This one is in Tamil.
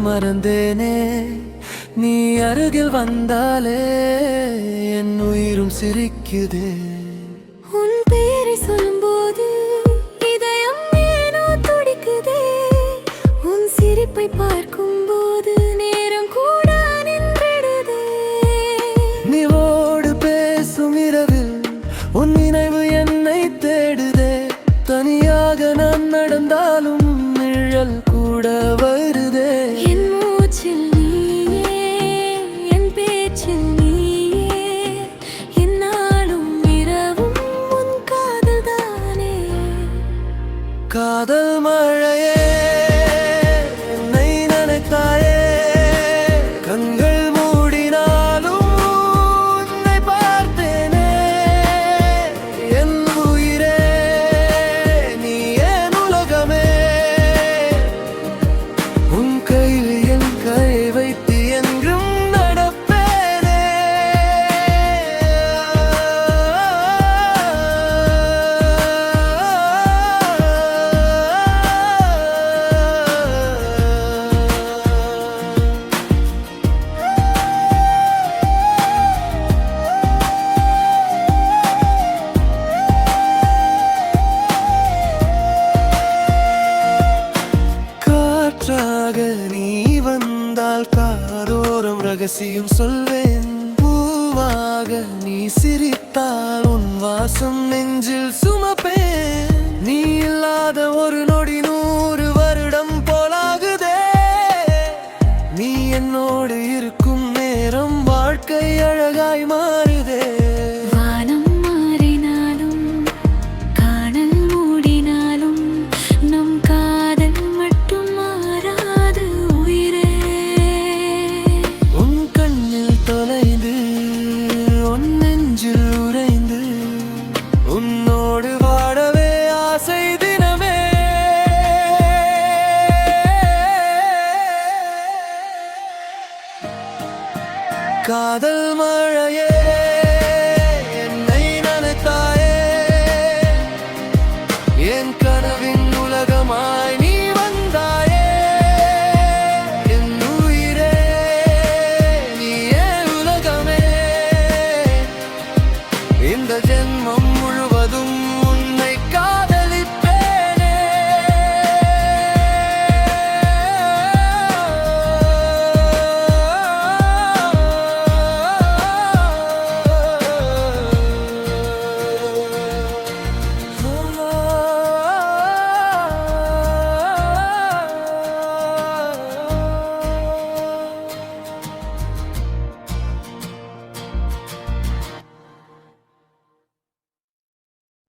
மறந்தேனே நீ அருகில் வந்தாலே என் உயிரும் சிரிக்குதே உன் பேரை சொல்லும்போது இதயம் ஏனோ துடிக்குதே உன் சிரிப்பை பார்க்கும்போது நேரம் கூட நின்றிடுதே நீவோடு பேசும் இரவில் உன் நினைவு என்னை தேடுதே தனியாக நான் நடந்தாலும் நிழல் கூட வருதே என் மூச்சில் நீயே என் பேச்சில் நீயே என்னாலும் இரவும் உன் காதல் தானே காதல் மழையே என்னை நினைத்தாயே கண்கள் மூடினாலும் உன்னை பார்த்தேனே என் உயிரே நீ என் உலகமே உன் கையில் என் கை வைத்து என்றும் நடப்பேனே காற்றாக நீ வந்தால் காதோரம் ரகசியம் சொல்வேன் பூவாக நீ சிரித்தால் உன் வாசம் நெஞ்சில் சுமப்பேன் நீ இல்லாத ஒரு நொடி 100 வருடம் போலாகுதே நீ என்னோடு இருக்கும் நேரம் வாழ்க்கை அழகாய் மாறுதே வானம் மாறினாலும் காணல் மூடினாலும் நம் காதல் மட்டும் மாறாது உயிரே உன் கண்ணில் தொலைந்து உன் நெஞ்சில் உறைந்து உன்னோடு வாழவே ஆசை தினமே காதல் மழையே